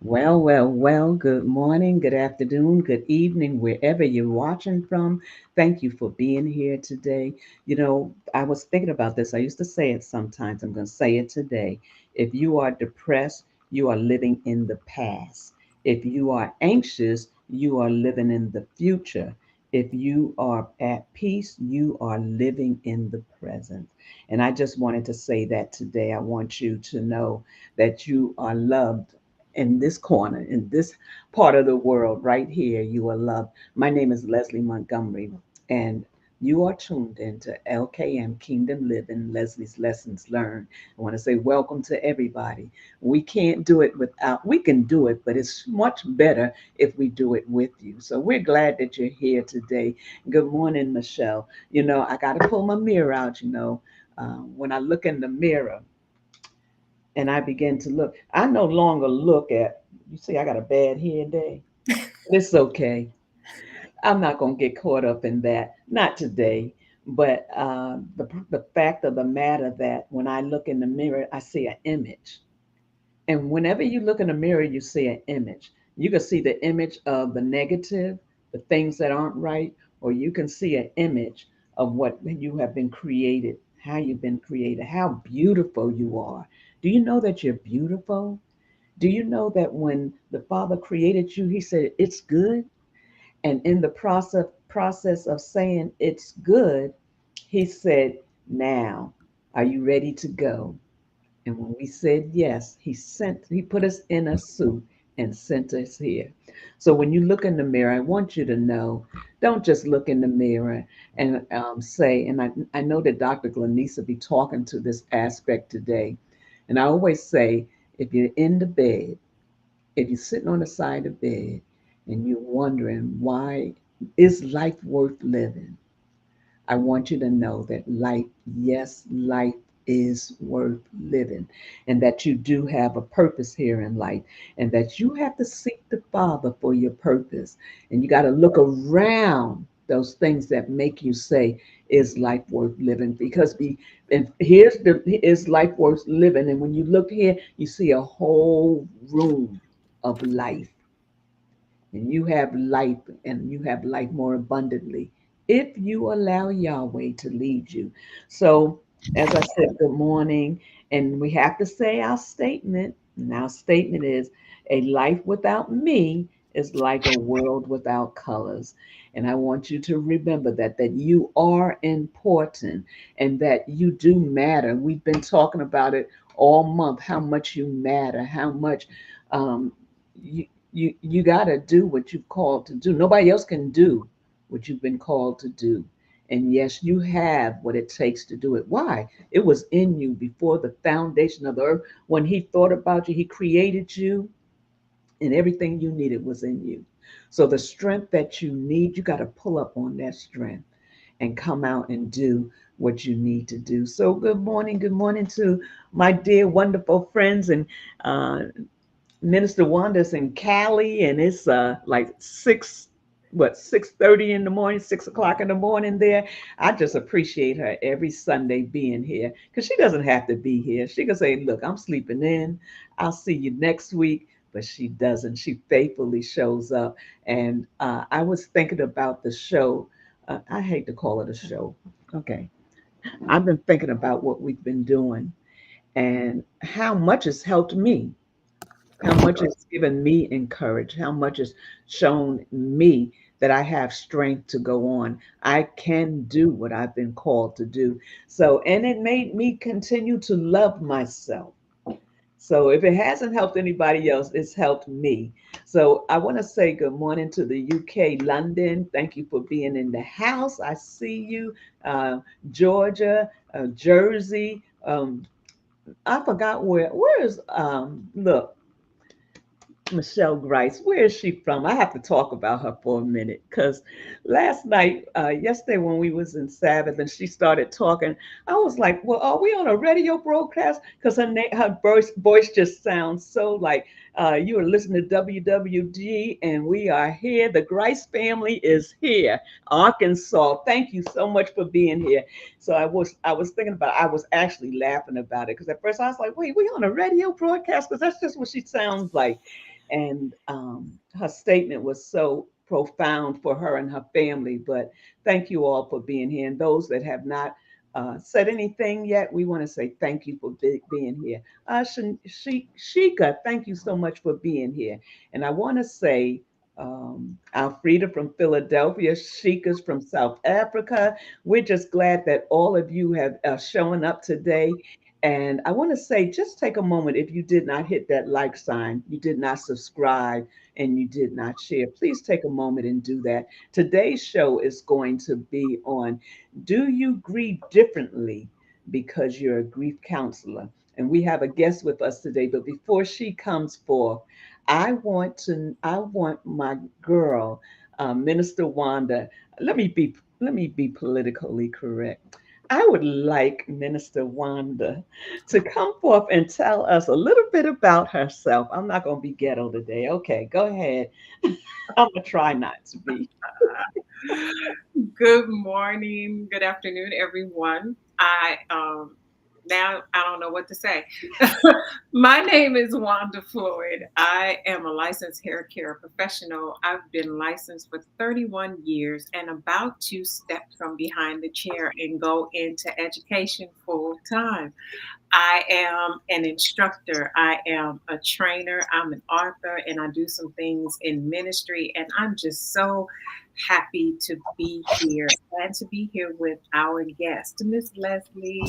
Well. Good morning, good afternoon, good evening, wherever you're watching from. Thank you for being here today. I was thinking about this. I used to say it sometimes. I'm going to say it today. If you are depressed, you are living in the past. If you are anxious, you are living in the future. If you are at peace, you are living in the present. And I just wanted to say that today. I want you to know that you are loved in this corner, in this part of the world, right here, you are loved. My name is Leslie Montgomery, and you are tuned into LKM Kingdom Living, Leslie's Lessons Learned. I want to say welcome to everybody. We can't do it without, we can do it, but it's much better if we do it with you. So we're glad that you're here today. Good morning, Michelle. I got to pull my mirror out, when I look in the mirror and I begin to look. I no longer look at, you see, I got a bad hair day. It's okay. I'm not going to get caught up in that. Not today. But the fact of the matter that when I look in the mirror, I see an image. And whenever you look in the mirror, you see an image. You can see the image of the negative, the things that aren't right, or you can see an image of what you have been created, how you've been created, how beautiful you are. Do you know that you're beautiful? Do you know that when the Father created you, He said it's good? And in the process of saying it's good, He said, "Now, are you ready to go?" And when we said yes, he put us in a suit and sent us here. So when you look in the mirror, I want you to know, don't just look in the mirror and say, and I know that Dr. Glenise will be talking to this aspect today. And I always say, if you're in the bed, if you're sitting on the side of the bed and you're wondering why is life worth living, I want you to know that life, yes, life is worth living, and that you do have a purpose here in life, and that you have to seek the Father for your purpose. And you got to look around those things that make you say, is life worth living? And here's the is life worth living. And when you look here, you see a whole room of life, and you have life, and you have life more abundantly if you allow Yahweh to lead you. So, as I said, good morning, and we have to say our statement. And our statement is, a life without me is like a world without colors. And I want you to remember that you are important and that you do matter. We've been talking about it all month, how much you matter, how much um, you got to do what you've called to do. Nobody else can do what you've been called to do. And yes, you have what it takes to do it. Why? It was in you before the foundation of the earth. When He thought about you, He created you, and everything you needed was in you. So the strength that you need, you got to pull up on that strength and come out and do what you need to do. So good morning to my dear, wonderful friends, and uh, Minister Wanda's in Cali, and it's like 6:30 in the morning, 6 o'clock in the morning there. I just appreciate her every Sunday being here because she doesn't have to be here. She can say, "Look, I'm sleeping in. I'll see you next week." But she doesn't. She faithfully shows up. And I was thinking about the show. I hate to call it a show. Okay. I've been thinking about what we've been doing and how much has helped me, how much it's given me encourage, how much it's shown me that I have strength to go on. I can do what I've been called to do. So, and it made me continue to love myself. So if it hasn't helped anybody else, it's helped me. So I want to say good morning to the UK, London. Thank you for being in the house. I see you, Georgia, Jersey. I forgot where is, look, Michelle Grice, where is she from? I have to talk about her for a minute because yesterday when we was in Sabbath and she started talking, I was like, "Well, are we on a radio broadcast?" Because her voice just sounds so like you are listening to WWG, and we are here. The Grice family is here, Arkansas. Thank you so much for being here. So I was thinking about I was actually laughing about it because at first I was like, "Wait, we on a radio broadcast?" Because that's just what she sounds like. and her statement was so profound for her and her family. But thank you all for being here. And those that have not said anything yet, we want to say thank you for being here. Shika, thank you so much for being here. And I want to say, Alfreda from Philadelphia, Shika's from South Africa. We're just glad that all of you have shown up today. And I want to say, just take a moment. If you did not hit that like sign, you did not subscribe, and you did not share, please take a moment and do that. Today's show is going to be on, do you grieve differently because you're a grief counselor? And we have a guest with us today. But before she comes forth, I want my girl, Minister Wanda. Let me be politically correct. I would like Minister Wanda to come forth and tell us a little bit about herself. I'm not going to be ghetto today. Okay, go ahead. I'm going to try not to be. Good morning, good afternoon, everyone. Now I don't know what to say. My name is Wanda Floyd. I am a licensed hair care professional. I've been licensed for 31 years and about to step from behind the chair and go into education full time. I am an instructor. I am a trainer. I'm an author, and I do some things in ministry. And I'm just so happy to be here and to be here with our guest, Miss Leslie.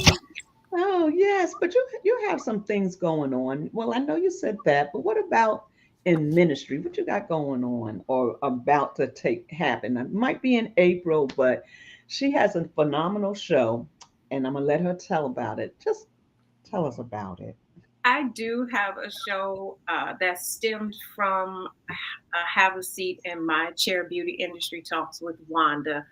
Oh, yes, but you have some things going on. Well, I know you said that, but what about in ministry? What you got going on or about to take happen? It might be in April, but she has a phenomenal show, and I'm gonna let her tell about it. Just tell us about it. I do have a show that stemmed from Have a Seat in My Chair Beauty Industry Talks with Wanda.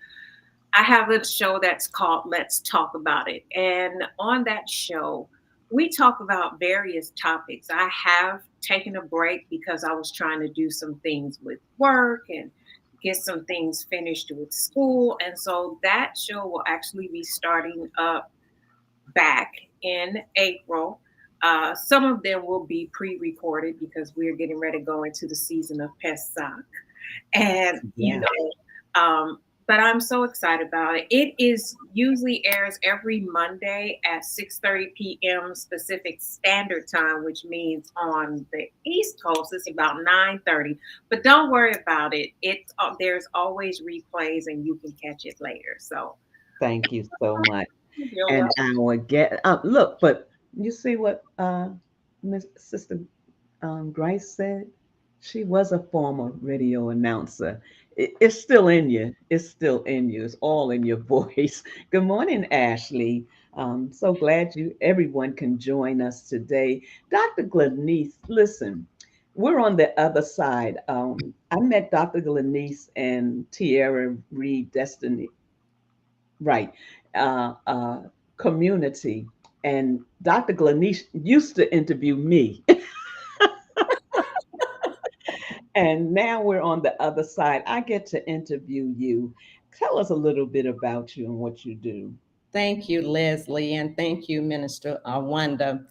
I have a show that's called Let's Talk About It. And on that show, we talk about various topics. I have taken a break because I was trying to do some things with work and get some things finished with school. And so that show will actually be starting up back in April. Some of them will be pre recorded because we're getting ready to go into the season of Pesach. And, Yeah. but I'm so excited about it. It is usually airs every Monday at 6:30 p.m. Pacific Standard Time, which means on the East Coast it's about 9:30. But don't worry about it. There's always replays and you can catch it later. So Thank you so much. you're And welcome. I will get look, but you see what Miss Sister Grace said? She was a former radio announcer. It's still in you. It's still in you. It's all in your voice. Good morning, Ashley. So glad you everyone can join us today. Dr. Glenice, listen, we're on the other side. I met Dr. Glenice and Tierra Reed Destiny, right, community. And Dr. Glenice used to interview me. And now we're on the other side. I get to interview you. Tell us a little bit about you and what you do. Thank you, Leslie, and thank you, Minister Wanda.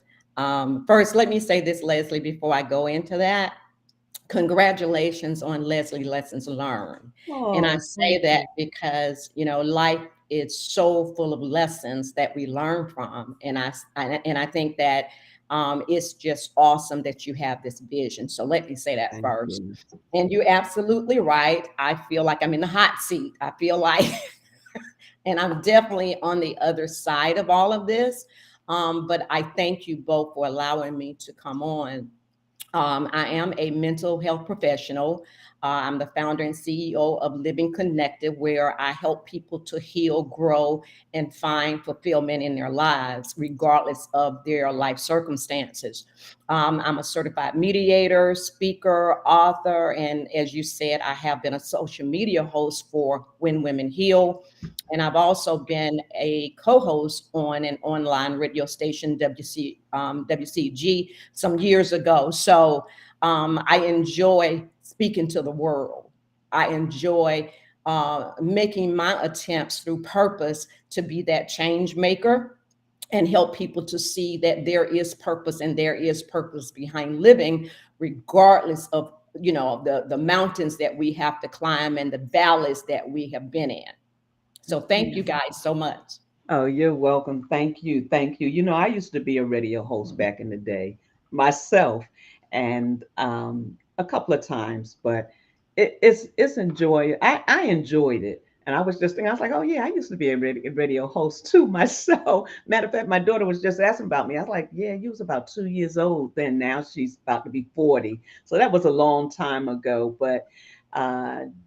First, let me say this, Leslie, before I go into that. Congratulations on Leslie Lessons Learned. And I Oh, say thank that you. because, life is so full of lessons that we learn from. And I think that it's just awesome that you have this vision. So let me say that Thank first. you. And you're absolutely right. I feel like I'm in the hot seat. I feel like and I'm definitely on the other side of all of this. But I thank you both for allowing me to come on. I am a mental health professional. I'm the founder and CEO of Living Connected, where I help people to heal, grow, and find fulfillment in their lives, regardless of their life circumstances. I'm a certified mediator, speaker, author, and as you said, I have been a social media host for When Women Heal. And I've also been a co-host on an online radio station, WCG, some years ago. So I enjoy speaking to the world. I enjoy making my attempts through purpose to be that change maker and help people to see that there is purpose and there is purpose behind living, regardless of the mountains that we have to climb and the valleys that we have been in. So thank you guys so much. Oh, you're welcome. Thank you. Thank you. You know, I used to be a radio host back in the day myself, and a couple of times, but it's enjoy. I enjoyed it, and I was just thinking, I was like, oh yeah, I used to be a radio host too myself. Matter of fact, my daughter was just asking about me. I was like, yeah, you was about 2 years old then. Now she's about to be 40, so that was a long time ago. But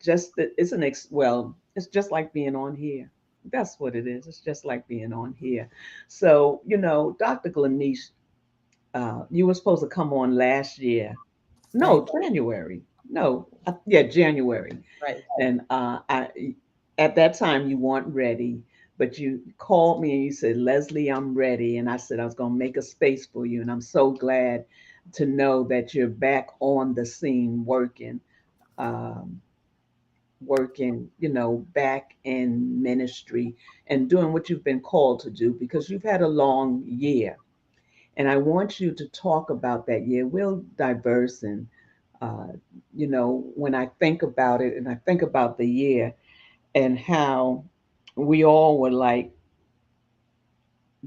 just that it's well, it's just like being on here. That's what it is. It's just like being on here. So, Dr. Glenise, you were supposed to come on last year. Right, No, January. No, yeah, January. right. And at that time, you weren't ready, but you called me and you said, Leslie, I'm ready. And I said, I was going to make a space for you. And I'm so glad to know that you're back on the scene working. Um, working, back in ministry and doing what you've been called to do because you've had a long year. And I want you to talk about that year. Real diverse. And, uh, when I think about it and I think about the year and how we all were like,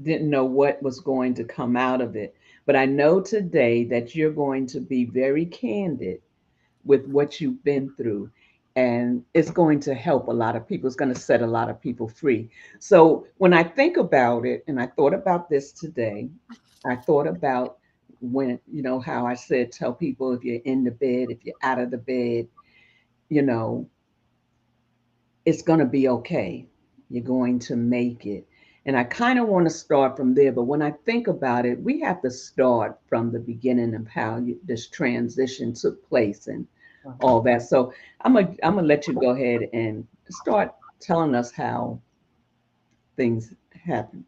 didn't know what was going to come out of it. But I know today that you're going to be very candid with what you've been through. And it's going to help a lot of people. It's going to set a lot of people free. So when I think about it, and I thought about this today, I thought about when, how I said, tell people if you're in the bed, if you're out of the bed, you know, it's going to be okay. You're going to make it. And I kind of want to start from there. But when I think about it, we have to start from the beginning of how this transition took place and all that. So I'm gonna let you go ahead and start telling us how things happen.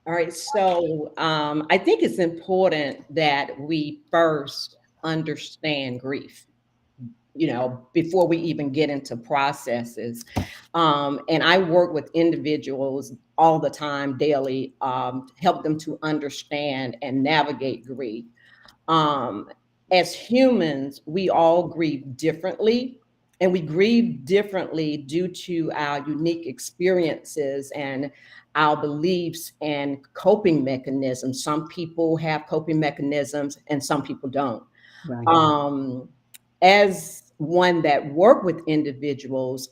All right. So I think it's important that we first understand grief, before we even get into processes. And I work with individuals all the time, daily, help them to understand and navigate grief. Um, as humans, we all grieve differently, and we grieve differently due to our unique experiences and our beliefs and coping mechanisms. Some people have coping mechanisms and some people don't. Right. Um, as one that work with individuals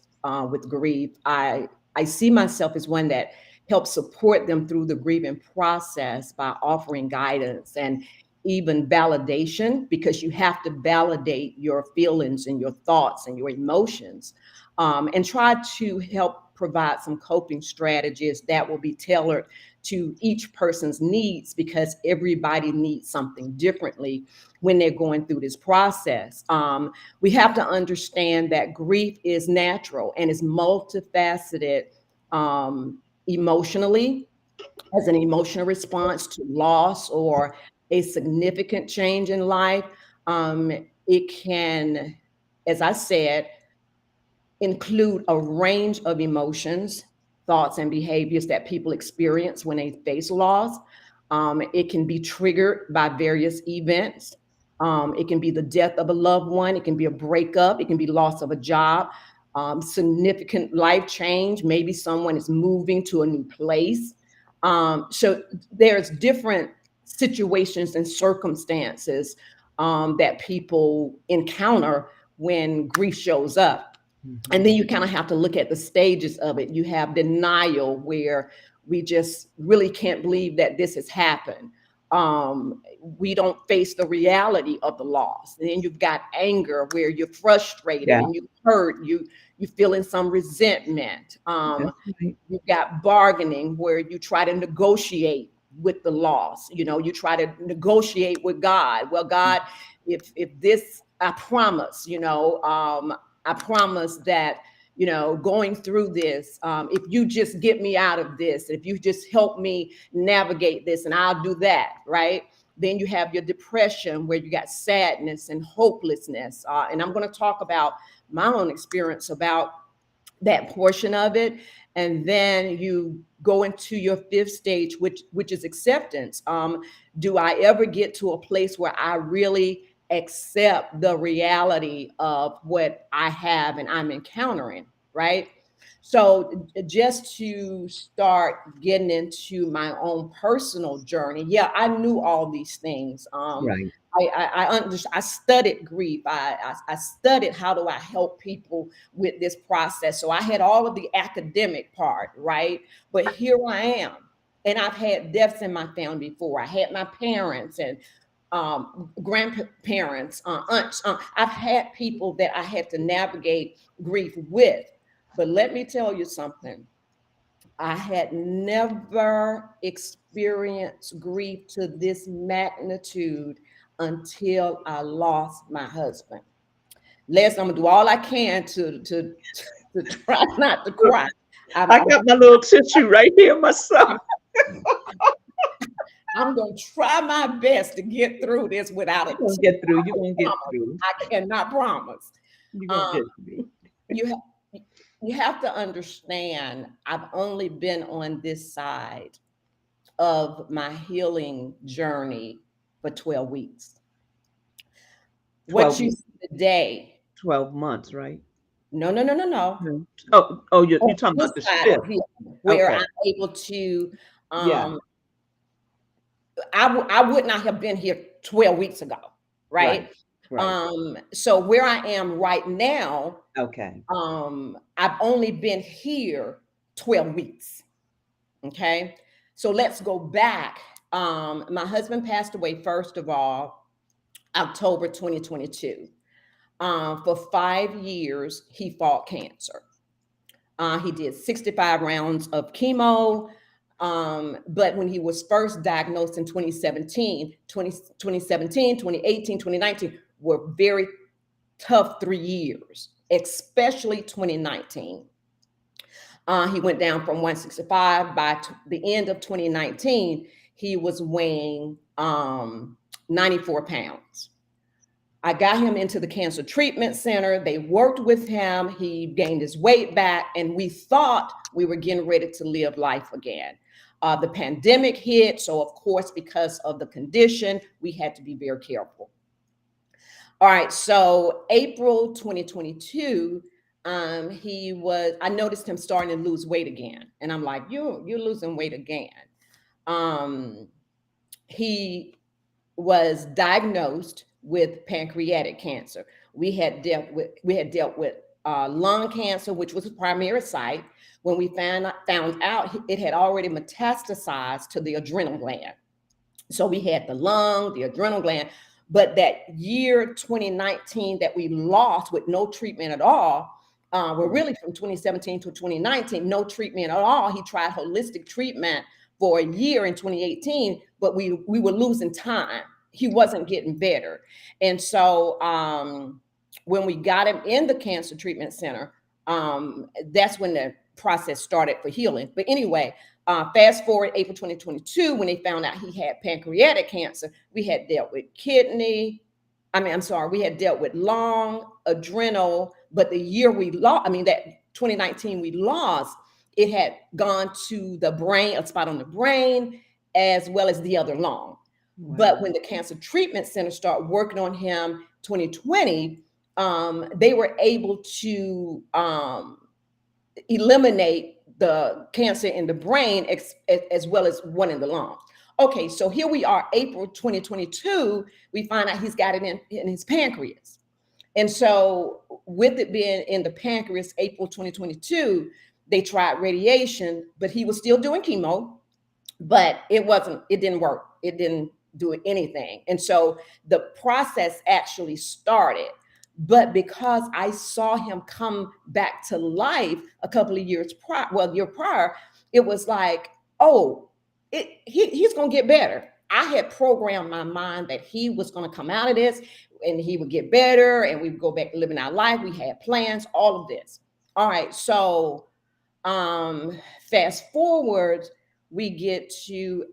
with grief, I see myself as one that helps support them through the grieving process by offering guidance and even validation, because you have to validate your feelings and your thoughts and your emotions, and try to help provide some coping strategies that will be tailored to each person's needs, because everybody needs something differently when they're going through this process. We have to understand that grief is natural and is multifaceted, emotionally, as an emotional response to loss or a significant change in life. Um, it can, as I said, include a range of emotions, thoughts, and behaviors that people experience when they face loss. It can be triggered by various events. It can be the death of a loved one. It can be a breakup. It can be loss of a job, significant life change. Maybe someone is moving to a new place. So there's different situations and circumstances that people encounter when grief shows up. And Mhm. then you kind of have to look at the stages of it. You have denial, where we just really can't believe that this has happened. We don't face the reality of the loss. And then you've got anger, where you're frustrated Yeah, and you hurt, you feeling some resentment. that's right. You've got bargaining, where you try to negotiate with the loss. You try to negotiate with God. Well, God, if this, I promise, I promise that, going through this, if you just get me out of this, if you just help me navigate this, and I'll do that, right? Then you have your depression, where you got sadness and hopelessness. And I'm going to talk about my own experience about that portion of it. And then you go into your fifth stage, which is acceptance. Do I ever get to a place where I really accept the reality of what I have and I'm encountering, right? So just to start getting into my own personal journey, yeah, I knew all these things. Right. I studied grief. I studied how do I help people with this process. So I had all of the academic part, right? But here I am, and I've had deaths in my family before. I had my parents and grandparents, aunts. I've had people that I had to navigate grief with. But let me tell you something. I had never experienced grief to this magnitude until I lost my husband. Les, I'm gonna do all I can to try not to Look, cry. I'm, I I'm, got my little tissue right here myself. I'm gonna try my best to get through this without a You're gonna tear. get through. You're I gonna get promise. through. I cannot promise. You're gonna Um, get through. you have you have to understand. I've only been on this side of my healing journey for 12 weeks. What 12 you weeks, see today, 12 months, right? no, no, no, no, no. No. Oh, you're On talking this about the side of shift. healing, where Okay. I'm able to, Yeah. um, I would not have been here 12 weeks ago, Right. right? Right. So where I am right now, Okay. I've only been here 12 weeks. Okay. So let's go back. My husband passed away, first of all, October 2022. For 5 years, he fought cancer. He did 65 rounds of chemo. But when he was first diagnosed in 2017, 2018, 2019 were very tough 3 years, especially 2019. He went down from 165. By the end of 2019, he was weighing 94 pounds. I got him into the cancer treatment center. They worked with him. He gained his weight back, and we thought we were getting ready to live life again. The pandemic hit. So, of course, because of the condition, we had to be very careful. All right. So, April 2022, I noticed him starting to lose weight again. And I'm like, you're losing weight again. Um, he was diagnosed with pancreatic cancer. We had dealt with lung cancer, which was the primary site. When we found out it had already metastasized to the adrenal gland. So we had the lung, the adrenal gland, but that year 2019 that we lost with no treatment at all, well, really from 2017 to 2019, no treatment at all. He tried holistic treatment for a year in 2018, but we were losing time. He wasn't getting better. And so when we got him in the cancer treatment center, that's when the process started for healing. But anyway, fast forward April 2022, when they found out he had pancreatic cancer, we had dealt with we had dealt with lung, adrenal, but the year we lost, that 2019 we lost, it had gone to the brain, a spot on the brain, as well as the other lung. But Wow. when the cancer treatment center started working on him 2020, they were able to eliminate the cancer in the brain as well as one in the lung. Okay, so here we are, April 2022, we find out he's got it in his pancreas. And so with it being in the pancreas, April 2022, they tried radiation, but he was still doing chemo, but it didn't work. It didn't do anything. And so the process actually started. But because I saw him come back to life a couple of years prior, year prior, it was like, oh, he's going to get better. I had programmed my mind that he was going to come out of this and he would get better and we would go back to living our life. We had plans, all of this. All right. So fast forward, we get to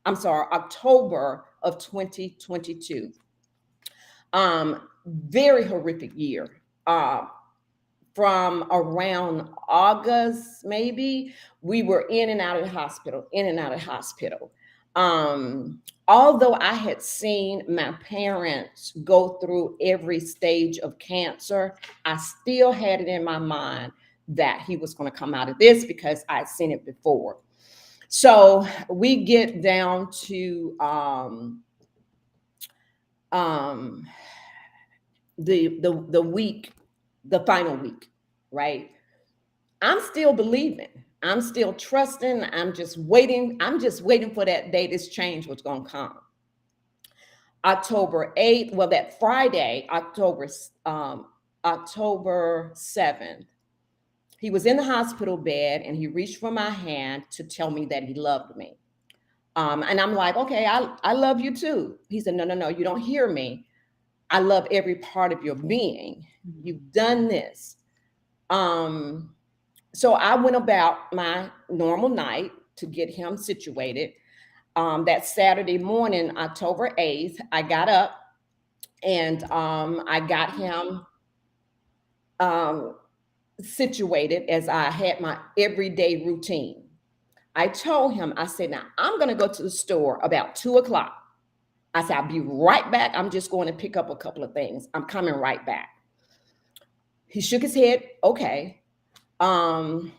October of 2022. Very horrific year. From around August, maybe, we were in and out of the hospital, in and out of the hospital. Although I had seen my parents go through every stage of cancer, I still had it in my mind that he was going to come out of this because I'd seen it before. So we get down to um, the week, the final week, right? I'm still believing. I'm still trusting. I'm just waiting. I'm just waiting for that day this change was going to come. October 8th, well, that Friday, October 7th, he was in the hospital bed and he reached for my hand to tell me that he loved me. And I'm like, okay, I love you too. He said, no, no, no, you don't hear me. I love every part of your being. You've done this. Um, so I went about my normal night to get him situated. That Saturday morning, October 8th, I got up and I got him um, situated as I had my everyday routine. I told him, I said, now I'm going to go to the store about 2 o'clock. I said, I'll be right back. I'm just going to pick up a couple of things. I'm coming right back. He shook his head. Okay. Um,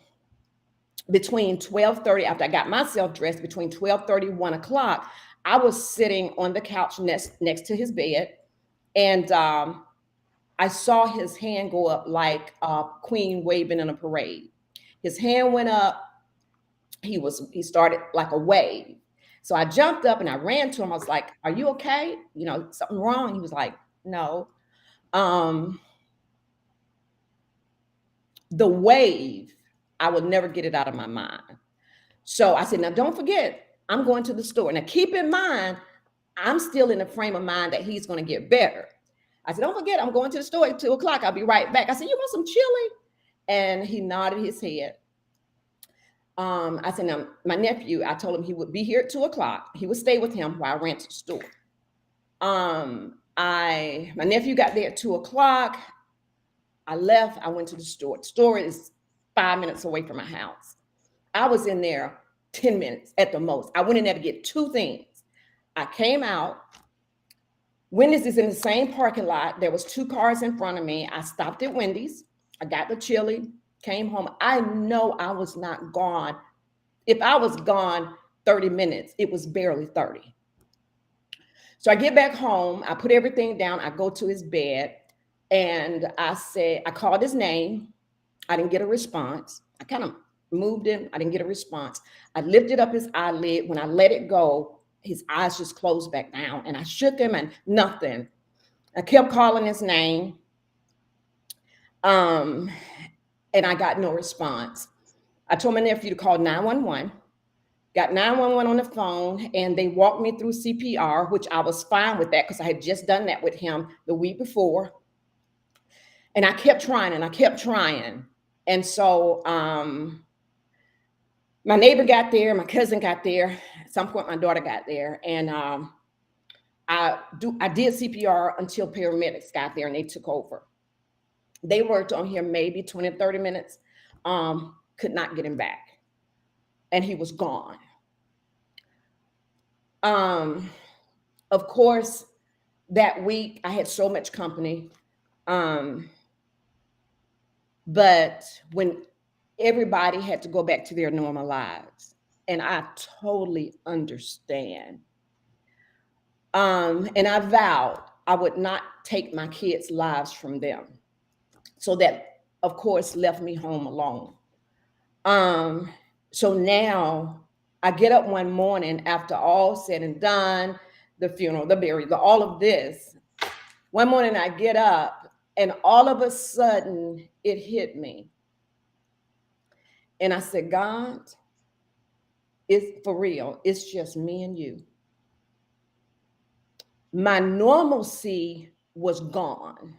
Between 12:30, after I got myself dressed, between 12:30, 1 o'clock, I was sitting on the couch next to his bed. And I saw his hand go up like a queen waving in a parade. His hand went up. He started like a wave. So I jumped up and I ran to him. I was like, "Are you okay? You know, something wrong?" He was like, "No." Um, the wave, I would never get it out of my mind. So I said, "Now don't forget, I'm going to the store. Now keep in mind, I'm still in the frame of mind that he's going to get better." I said, "Don't forget, I'm going to the store at 2 o'clock. I'll be right back." I said, "You want some chili?" And he nodded his head. I said, "Now, my nephew," I told him he would be here at 2 o'clock. He would stay with him while I ran to the store. My nephew got there at 2 o'clock. I left. I went to the store. The store is 5 minutes away from my house. I was in there 10 minutes at the most. I went in there to get two things. I came out. Wendy's is in the same parking lot. There was two cars in front of me. I stopped at Wendy's. I got the chili, came home. I know I was not gone. If I was gone 30 minutes, it was barely 30. So I get back home. I put everything down. I go to his bed and I called his name. I didn't get a response. I kind of moved him. I didn't get a response. I lifted up his eyelid. When I let it go, his eyes just closed back down. And I shook him and nothing. I kept calling his name. And I got no response. I told my nephew to call 911. Got 911 on the phone, and they walked me through CPR, which I was fine with that because I had just done that with him the week before. And I kept trying and I kept trying. And so my neighbor got there, my cousin got there. At some point, my daughter got there, and I did CPR until paramedics got there and they took over. They worked on him maybe 20, 30 minutes, could not get him back. And he was gone. Of course, that week I had so much company. But when everybody had to go back to their normal lives, and I totally understand. And I vowed I would not take my kids' lives from them. So that, of course, left me home alone. So now I get up one morning after all said and done, the funeral, the burial, all of this. One morning I get up and all of a sudden it hit me. And I said, God, it's for real. It's just me and you. My normalcy was gone.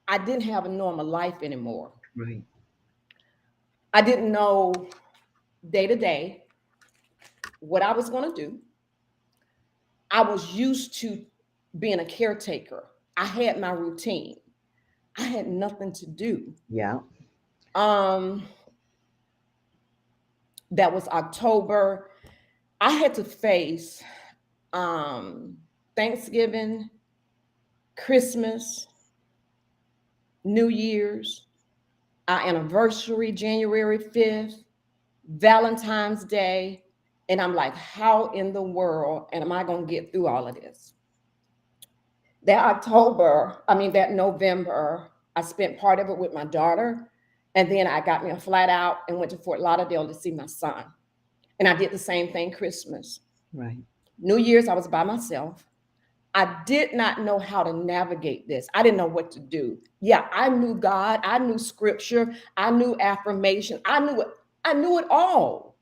I didn't have a normal life anymore. Right. I didn't know day to day what I was going to do. I was used to being a caretaker. I had my routine. I had nothing to do. Yeah. Um, that was October. I had to face um, Thanksgiving, Christmas, New Year's, our anniversary, January 5th, Valentine's Day. And I'm like, how in the world am I going to get through all of this? That November, I spent part of it with my daughter. And then I got me a flat out and went to Fort Lauderdale to see my son. And I did the same thing Christmas. Right. New Year's, I was by myself. I did not know how to navigate this. I didn't know what to do. Yeah, I knew God, I knew scripture, I knew affirmation, I knew it all.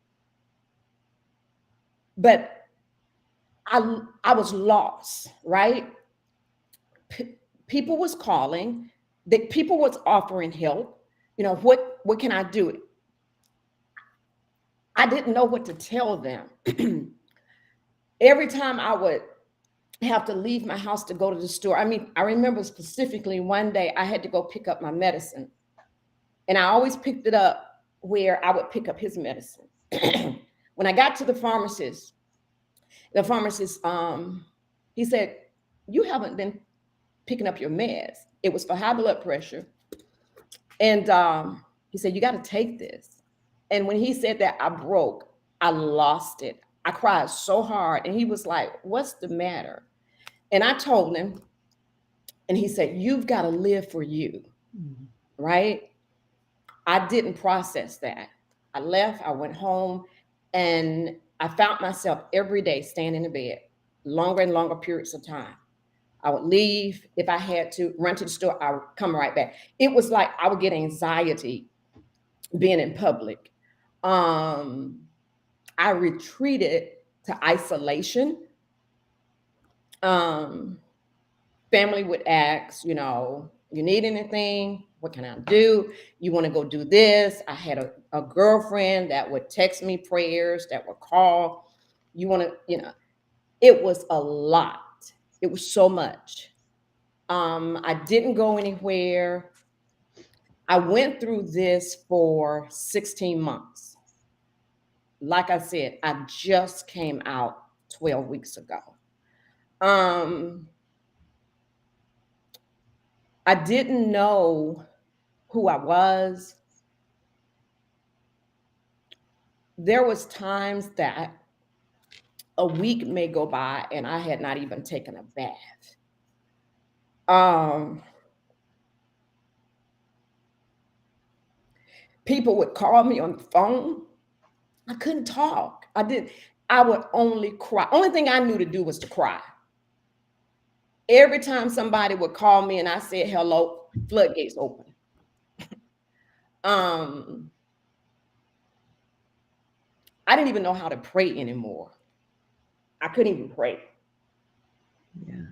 But I was lost, right? People was calling, that people was offering help. What can I do? I didn't know what to tell them. Every time I would have to leave my house to go to the store. I remember specifically one day I had to go pick up my medicine. And I always picked it up where I would pick up his medicine. When I got to the pharmacist, he said, "You haven't been picking up your meds." It was for high blood pressure. And he said, "You got to take this." And when he said that, I broke. I lost it. I cried so hard. And he was like, "What's the matter?" And I told him, and he said, "You've got to live for you." Mhm. Right? I didn't process that. I left, I went home, and I found myself every day staying in the bed longer and longer periods of time. I would leave if I had to run to the store, I would come right back. It was like I would get anxiety being in public. Um, I retreated to isolation. Um, Family would ask, "You need anything? What can I do? You want to go do this?" I had a girlfriend that would text me prayers, that would call. You want to, it was a lot. It was so much. I didn't go anywhere. I went through this for 16 months. Like I said, I just came out 12 weeks ago. Um, I didn't know who I was. There was times that a week may go by and I had not even taken a bath. Um, People would call me on the phone. I couldn't talk. I would only cry. Only thing I knew to do was to cry. Every time somebody would call me and I said hello, floodgates open. Um, I didn't even know how to pray anymore. I couldn't even pray. Yeah.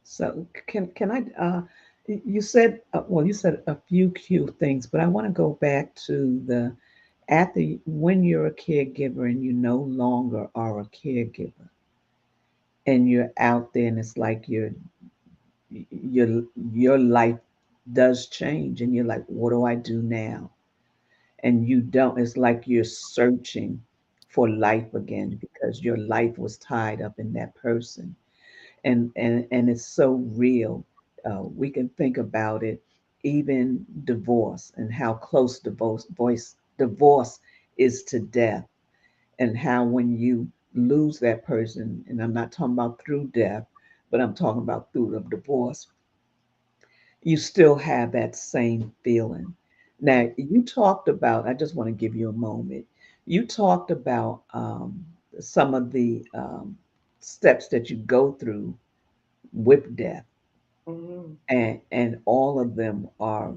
So can I? You said well, you said a few cute things, but I want to go back to the after when you're a caregiver and you no longer are a caregiver and you're out there and it's like your life does change and you're like, what do I do now? And you don't. It's like you're searching for life again because your life was tied up in that person, and it's so real. We can think about it, even divorce and how close divorce is to death, and how when you lose that person, and I'm not talking about through death, but I'm talking about through the divorce, you still have that same feeling. Now, you talked about, I just want to give you a moment. You talked about some of the steps that you go through with death, Mhm. and all of them are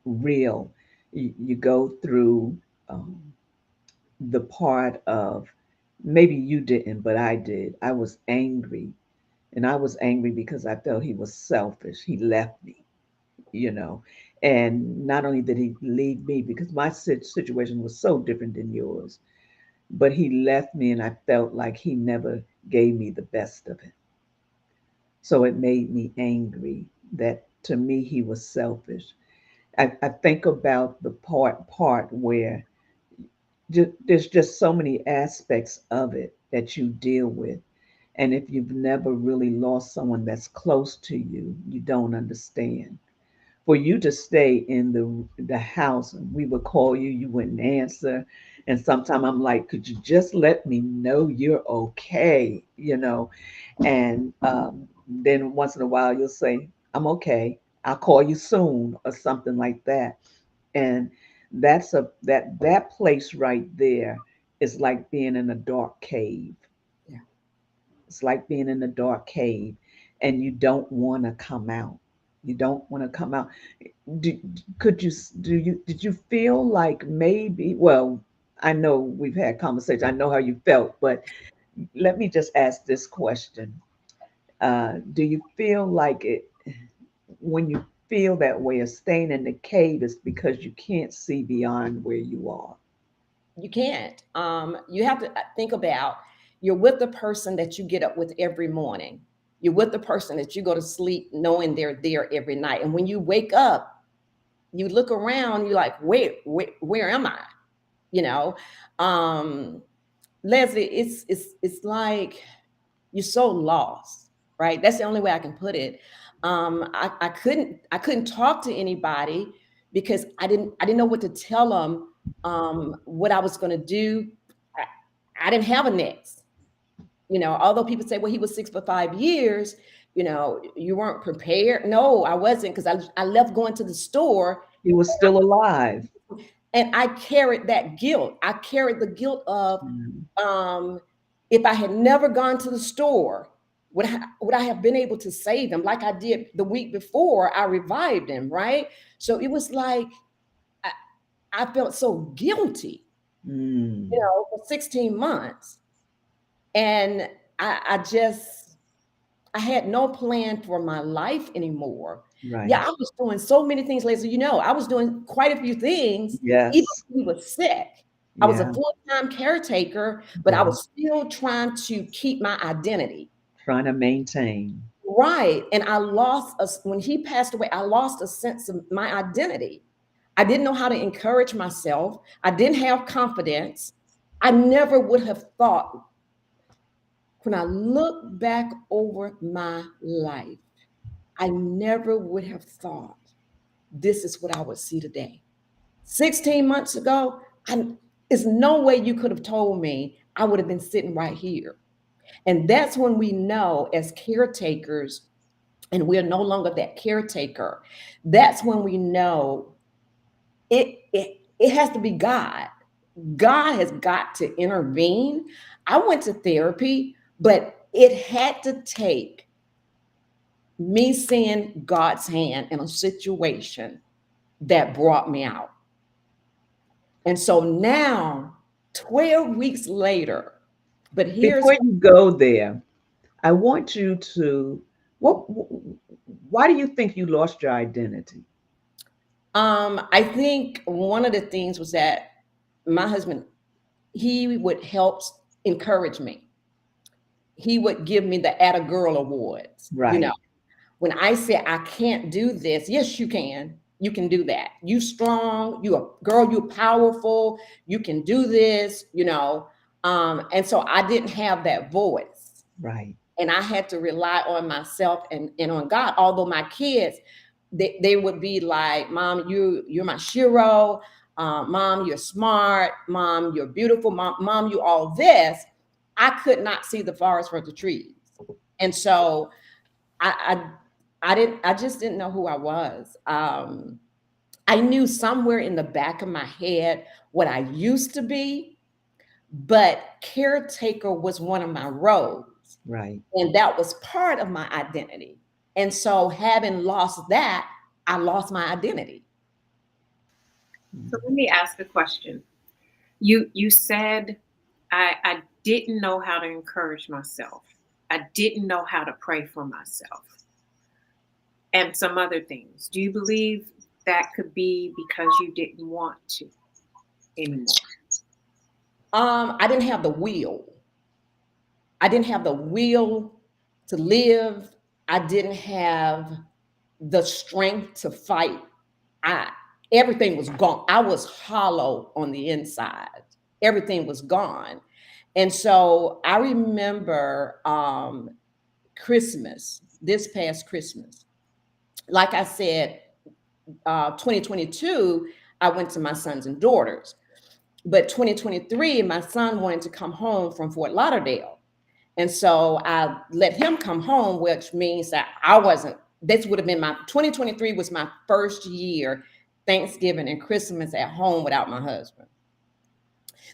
real. You go through um, the part of maybe you didn't, but I did. I was angry, and I was angry because I felt he was selfish. He left me, you know. And not only did he leave me because my situation was so different than yours, but he left me, and I felt like he never gave me the best of it. So it made me angry that to me he was selfish. I think about the part where there's just so many aspects of it that you deal with. And if you've never really lost someone that's close to you, you don't understand. For you to stay in the house, and we would call you, you wouldn't answer. And sometimes I'm like, could you just let me know you're okay? And then once in a while you'll say, I'm okay. I'll call you soon or something like that. And that place right there is like being in a dark cave. Yeah. It's like being in a dark cave and you don't want to come out. You don't want to come out. Do, could you do you did you feel like maybe, well, I know we've had conversations. I know how you felt, but let me just ask this question. Do you feel like it when you feel that way of staying in the cave is because you can't see beyond where you are? You can't. You have to think about, you're with the person that you get up with every morning. You're with the person that you go to sleep knowing they're there every night. And when you wake up, you look around, you're like, where am I? You know, um, Leslie, it's like you're so lost, right? That's the only way I can put it. I couldn't talk to anybody because I didn't know what to tell them, what I was going to do. I didn't have a next. Although people say, well, he was 6 for 5 years, you weren't prepared. No, I wasn't, because I left going to the store, He was still alive. and I carried that guilt. I carried the guilt of, Mm, um, if I had never gone to the store, would I have been able to save him like I did the week before I revived him, right? So it was like I, I felt so guilty, mm, for 16 months. And I had no plan for my life anymore. Yeah, right. I was doing so many things, Lisa. I was doing quite a few things, even Yes. when he was sick. I was a Yeah. full-time caretaker, but I Yeah. was still trying to keep my identity. Trying to maintain. Right. And I lost us when he passed away, I lost a sense of my identity. I didn't know how to encourage myself. I didn't have confidence. I never would have thought, when I look back over my life, I never would have thought this is what I would see today. 16 months ago, there's no way you could have told me I would have been sitting right here. And that's when we know, as caretakers, and we're no longer that caretaker, that's when we know it has to be God. God has got to intervene. I went to therapy, but it had to take me seeing God's hand in a situation that brought me out. And so now, 12 weeks later, but here's, Before you go there, I want you to, what, why do you think you lost your identity? I think one of the things was that my husband, he would help encourage me. He would give me the Atta Girl Awards. Right. When I say I can't do this, yes, you can. You can do that. You strong. You a girl. You powerful. You can do this. And so I didn't have that voice, Right. and I had to rely on myself and on God. Although my kids, they would be like, "Mom, you're my shiro. Mom, you're smart. Mom, you're beautiful. Mom, you all this." I could not see the forest for the trees, and so I I just didn't know who I was. I knew somewhere in the back of my head what I used to be, but caretaker was one of my roles, Right. and that was part of my identity. And so, having lost that, I lost my identity. So let me ask a question. You said I didn't know how to encourage myself. I didn't know how to pray for myself and some other things. Do you believe that could be because you didn't want to anymore? I didn't have the will. I didn't have the will to live. I didn't have the strength to fight. I Everything was gone. I was hollow on the inside. Everything was gone. And so I remember Christmas, this past Christmas. Like I said, 2022, I went to my sons and daughters. But 2023, my son wanted to come home from Fort Lauderdale. And so I let him come home, which means that I wasn't, this would have been my 2023 was my first year, Thanksgiving and Christmas at home without my husband.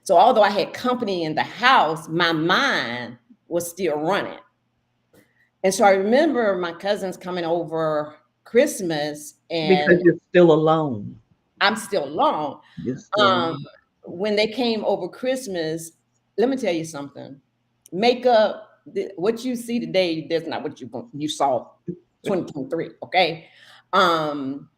So although I had company in the house, my mind was still running. And so I remember my cousins coming over Christmas Because and you're still alone. I'm still alone. You're still Um, alone. when they came over Christmas, let me tell you something. Makeup, what you see today, that's not what you saw 2023. Okay. Um,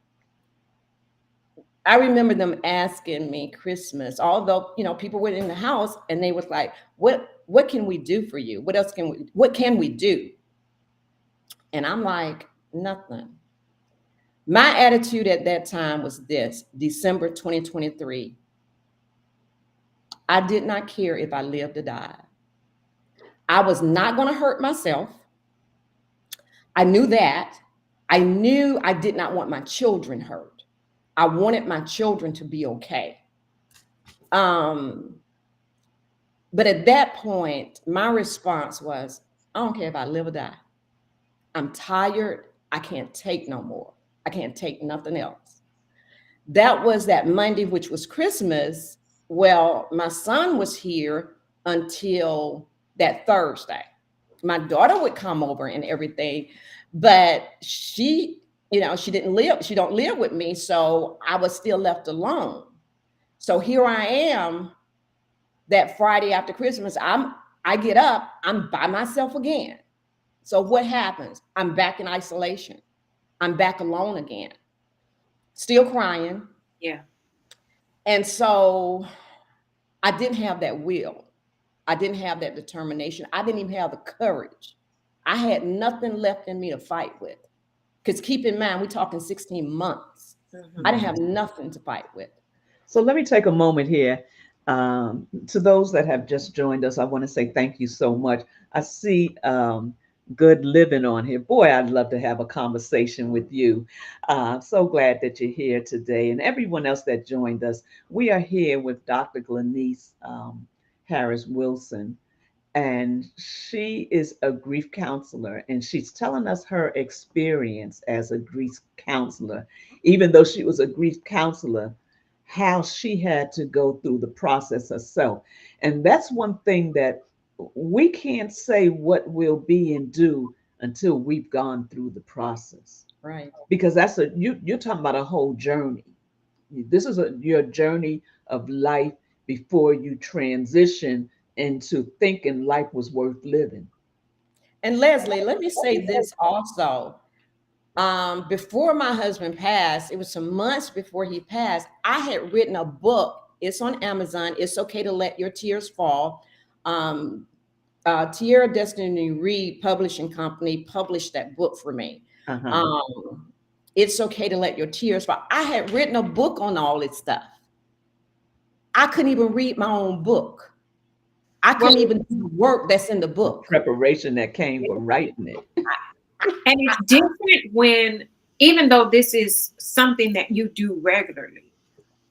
I remember them asking me Christmas, although people were in the house and they was like, what can we do for you? What can we do? And I'm like, nothing. My attitude at that time was this: December 2023, I did not care if I lived or died. I was not going to hurt myself. I knew that. I knew I did not want my children hurt. I wanted my children to be okay. Um, but at that point, my response was, I don't care if I live or die. I'm tired. I can't take no more. I can't take nothing else. That was that Monday, which was Christmas. Well, my son was here until that Thursday. My daughter would come over and everything, but she didn't live, she don't live with me. So I was still left alone. So here I am that Friday after Christmas. I get up, I'm by myself again. So what happens? I'm back in isolation. I'm back alone again, still crying. Yeah. And so I didn't have that will. I didn't have that determination. I didn't even have the courage. I had nothing left in me to fight with. Because keep in mind, we're talking 16 months. I didn't Mm-hmm. have nothing to fight with. So let me take a moment here. To those that have just joined us, I want to say thank you so much. I see Good Living on here. Boy, I'd love to have a conversation with you. So glad that you're here today. And everyone else that joined us, we are here with Dr. Glenise Harris Wilson, and she is a grief counselor, and she's telling us her experience as a grief counselor. Even though she was a grief counselor, how she had to go through the process herself. And that's one thing that we can't say what will be and do until we've gone through the process, Right. because you're talking about a whole journey. This is your journey of life before you transition into thinking life was worth living. And Leslie, let me say this also. Before my husband passed, it was some months before he passed, I had written a book. It's on Amazon. It's okay to let your tears fall. Um, Tierra Destiny Reed Publishing Company published that book for me. Uh-huh. Um, it's okay to let your tears fall. I had written a book on all this stuff. I couldn't even read my own book. I Well, couldn't even do the work that's in the The book. preparation that came with writing it. and it's different when, even though this is something that you do regularly,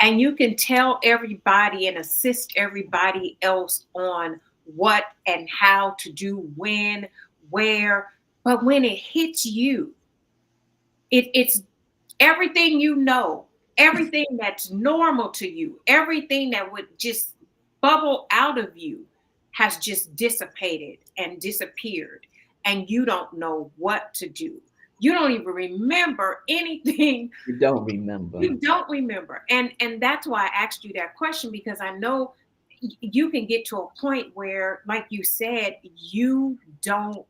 and you can tell everybody and assist everybody else on what and how to do, when, where, but when it hits you, it's everything you know, everything that's normal to you, everything that would just bubble out of you has just dissipated and disappeared, and you don't know what to do. You don't even remember anything. You don't remember. You don't remember. And that's why I asked you that question, because I know you can get to a point where, like you said, you don't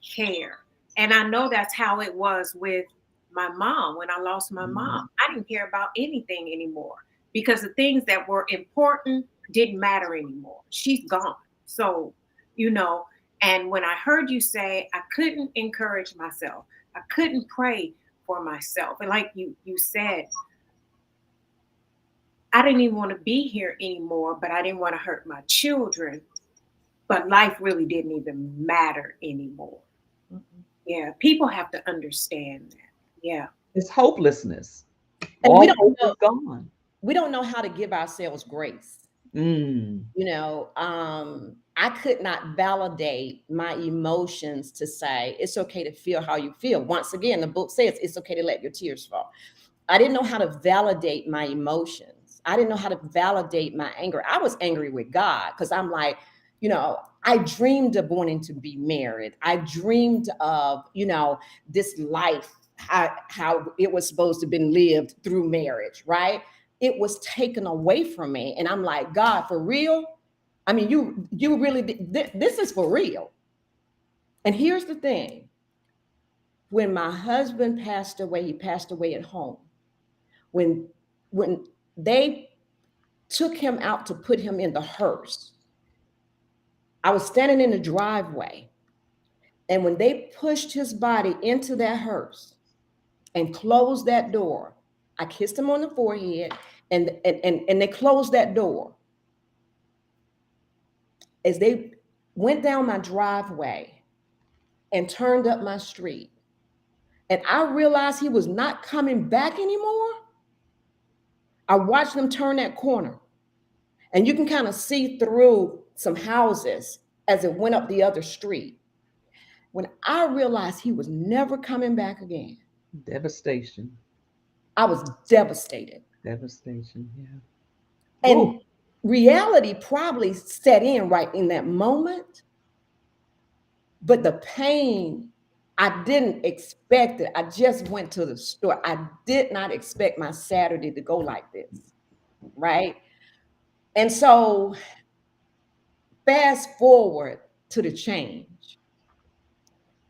care. And I know that's how it was with my mom. When I lost my mom, Mhm. I didn't care about anything anymore, because the things that were important didn't matter anymore. She's gone. So, you know, and when I heard you say I couldn't encourage myself, I couldn't pray for myself. And like you said, I didn't even want to be here anymore, but I didn't want to hurt my children. but life really didn't even matter anymore. Mhm. Yeah, people have to understand that. Yeah. It's hopelessness. And All hope is gone. we don't know how to give ourselves grace. Mm, I could not validate my emotions to say it's okay to feel how you feel. Once again, the book says it's okay to let your tears fall. I didn't know how to validate my emotions. I didn't know how to validate my anger. I was angry with God because I'm like, I dreamed of wanting to be married. I dreamed of, this life, how it was supposed to have been lived through marriage, right? It was taken away from me. And I'm like, God, for real? I mean, you really, this is for real. And here's the thing. When my husband passed away, he passed away at home. when when they took him out to put him in the hearse, I was standing in the driveway, and when they pushed his body into that hearse and closed that door, I kissed him on the forehead, and they closed that door. As they went down my driveway and turned up my street, and I realized he was not coming back anymore, I watched them turn that corner. And you can kind of see through some houses as it went up the other street. When I realized he was never coming back again, devastation. I was devastated. Devastation. Yeah. And Woo. reality probably set in right in that moment, but the pain, I didn't expect it. I just went to the store. I did not expect my Saturday to go like this, right? And so, fast forward to the change.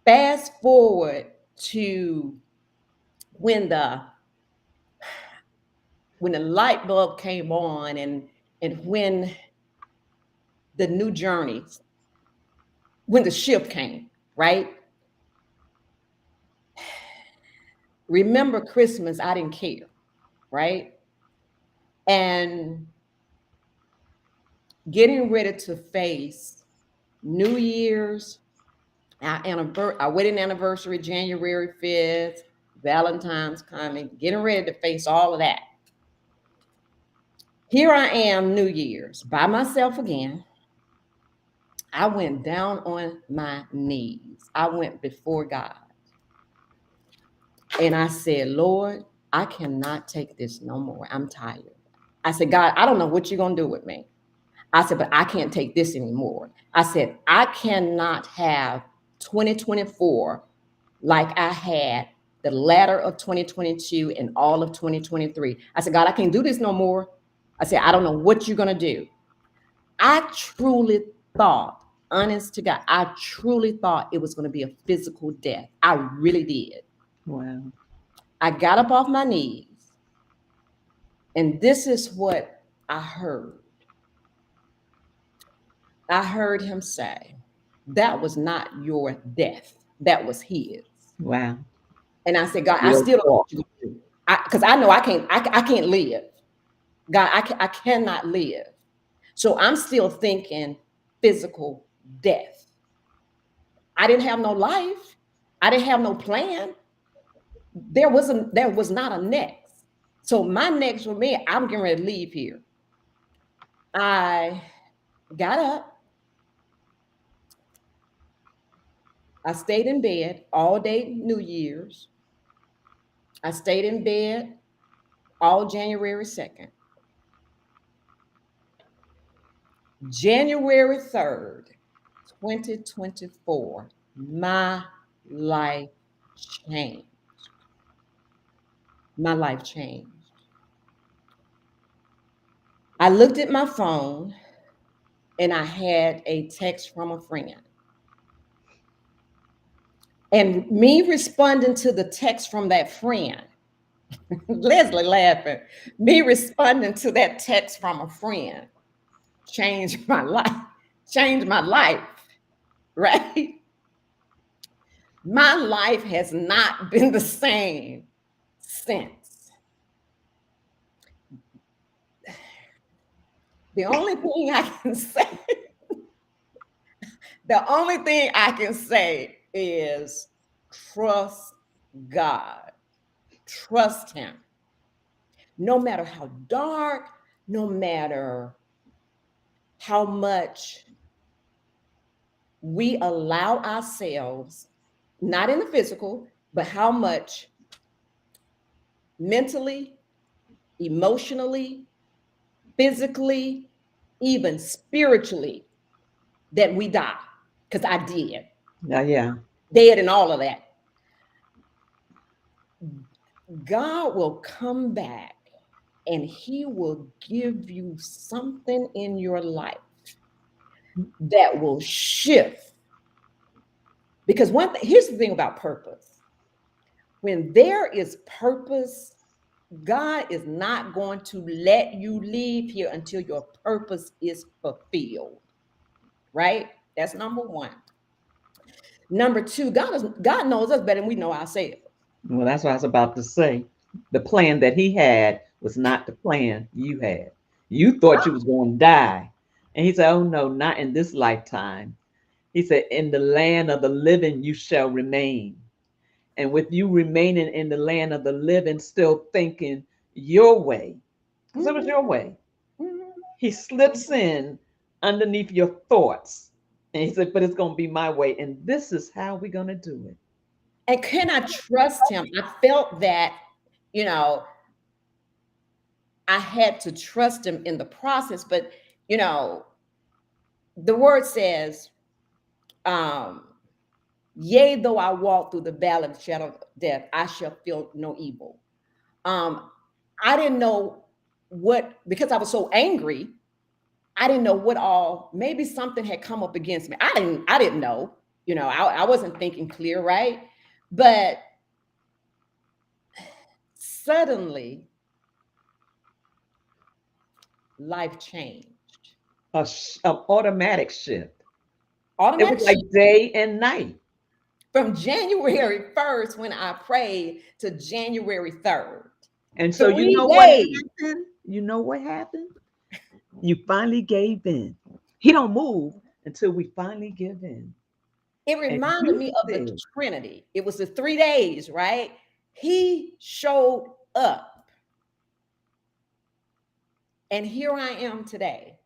Fast forward to when the when the light bulb came on, and when the new journeys, when the shift came, right? Remember Christmas, I didn't care, right? And getting ready to face New Year's, our wedding anniversary, January 5th, Valentine's coming, getting ready to face all of that. Here I am, New Year's, by myself again. I went down on my knees. I went before God and I said, Lord, I cannot take this no more. I'm tired. I said, God, I don't know what you're going to do with me. I said, but I can't take this anymore. I said, I cannot have 2024 like I had the latter of 2022 and all of 2023. I said, God, I can't do this no more. I said, I don't know what you're going to do. I truly thought, honest to God, I truly thought it was going to be a physical death. I really did. Wow. I got up off my knees, and this is what I heard. I heard him say, that was not your death, that was his. Wow. And I said, God, I Real still don't know talk. what you're going to do. Because I know I can't live. God, I cannot live. So I'm still thinking physical death. I didn't have no life. I didn't have no plan. There was not a next. So my next for me, I'm getting ready to leave here. I got up. I stayed in bed all day New Year's. I stayed in bed all January 2nd. January 3rd, 2024, my life changed. My life changed. I looked at my phone and I had a text from a friend. And me responding to the text from that friend, Leslie laughing, me responding to that text from a friend changed my life, changed my life, right? My life has not been the same since. The only thing I can say, The only thing I can say is trust God. Trust him. No matter how dark, no matter how much we allow ourselves, not in the physical, but how much mentally, emotionally, physically, even spiritually, that we die. Because I did. Yeah, yeah. Dead and all of that. God will come back and he will give you something in your life that will shift. Because here's the thing about purpose. When there is purpose, God is not going to let you leave here until your purpose is fulfilled. Right? That's number one. Number two, God knows us better than we know ourselves. Well, that's what I was about to say. The plan that he had was not the plan you had. You thought you was going to die. And he said, oh, no, not in this lifetime. He said, in the land of the living, you shall remain. And with you remaining in the land of the living, still thinking your way, because it was Mhm, your way, mhm. he slips in underneath your thoughts. And he said, but it's going to be my way. And this is how we're going to do it. And can I trust him? I felt that, you know, I had to trust him in the process. But, you know, the word says, um, yea, though I walk through the valley of the shadow of death, I shall feel no evil. Um, I didn't know because I was so angry, I didn't know what all, maybe something had come up against me. I didn't know, I wasn't thinking clear, right? But suddenly life changed. A automatic shift. It was Automatic like shift day and night. from January 1st when I prayed to January 3rd. And so you know Three what days. happened? You know what happened? You finally gave in. He don't move until we finally give in. It And reminded you me of the said, Trinity. It was the 3 days, right? He showed up. And here I am today.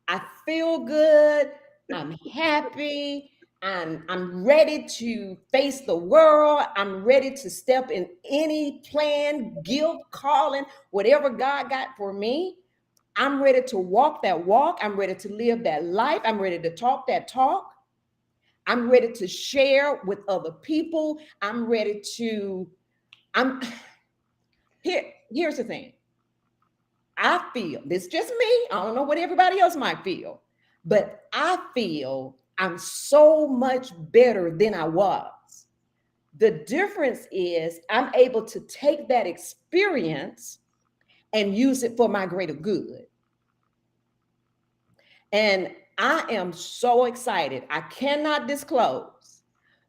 I feel good. I'm happy. I'm ready to face the world. I'm ready to step in any plan, gift, calling, whatever God got for me. I'm ready to walk that walk. I'm ready to live that life. I'm ready to talk that talk. I'm ready to share with other people. I'm ready to, I'm here's the thing. I feel, this is just me. I don't know what everybody else might feel, but I feel I'm so much better than I was. The difference is I'm able to take that experience and use it for my greater good. And I am so excited. I cannot disclose,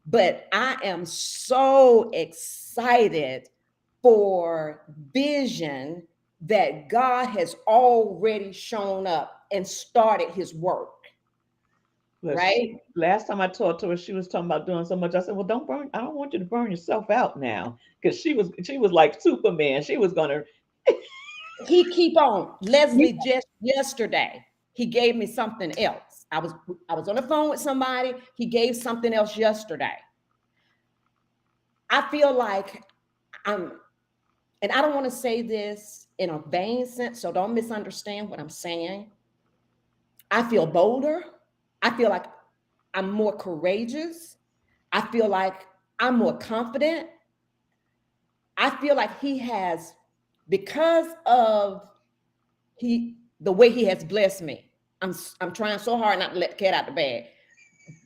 but I am so excited for vision that God has already shown up and started his work, well, right? last time I talked to her, she was talking about doing so much. I said, well, don't burn. I don't want you to burn yourself out now. Because she was like Superman. She was gonna He keep on. Leslie, just yesterday, he gave me something else. I was on the phone with somebody. He gave something else yesterday. I feel like I'm, and I don't want to say this in a vain sense, so don't misunderstand what I'm saying. I feel bolder. I feel like I'm more courageous. I feel like I'm more confident. I feel like he has, because of the way he has blessed me. I'm trying so hard not to let the cat out the bag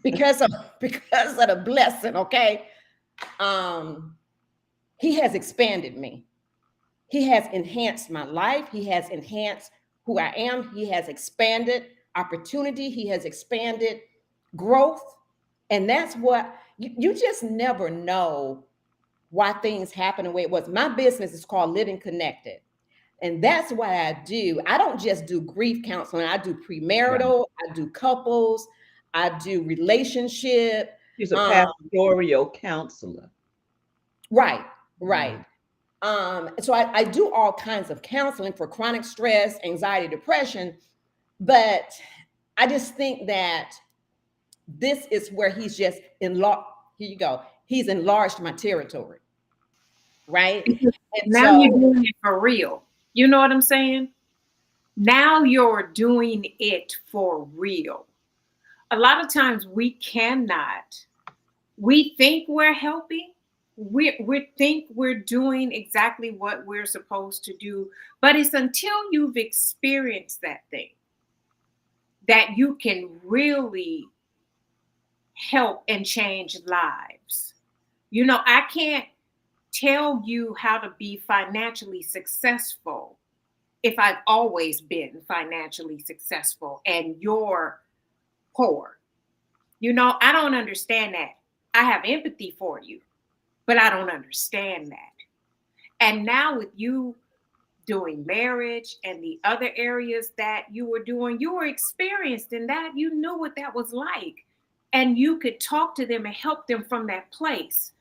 because of because of the blessing. Okay, um, he has expanded me. He has enhanced my life. He has enhanced who I am. He has expanded opportunity. He has expanded growth. And that's what you just never know why things happen the way it was. My business is called Living Connected. And that's what I do. I don't just do grief counseling. I do right. premarital, I do couples, I do relationship. She's a Um, pastoral counselor. right, right. Right. So I do all kinds of counseling for chronic stress, anxiety, depression, but I just think that this is where he's just enlarged. Here you go. He's enlarged my territory, right? Because And now you're so, doing it for real. You know what I'm saying? Now you're doing it for real. A lot of times we cannot. We think we're helping. We think we're doing exactly what we're supposed to do, but it's until you've experienced that thing that you can really help and change lives. You know, I can't tell you how to be financially successful if I've always been financially successful and you're poor. You know, I don't understand that. I have empathy for you, but I don't understand that. And now with you doing marriage and the other areas that you were experienced in that. You knew what that was like. And you could talk to them and help them from that place.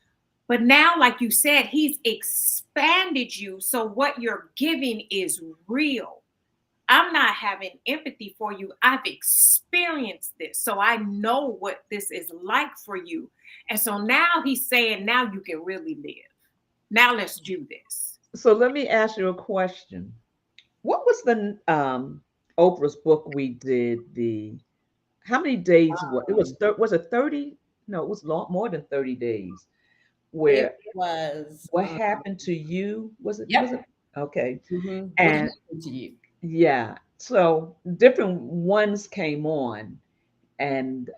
But now, like you said, he's expanded you. So what you're giving is real. I'm not having empathy for you. I've experienced this. So I know what this is like for you. And so now he's saying, now you can really live. Now let's do this. So let me ask you a question. What was the Oprah's book we did? The how many days? What it was? Was it 30? No, it was more than 30 days. it Where was, what happened to you? Was it? Was yep. it? Okay. What And happened to you? yeah, so different ones came on and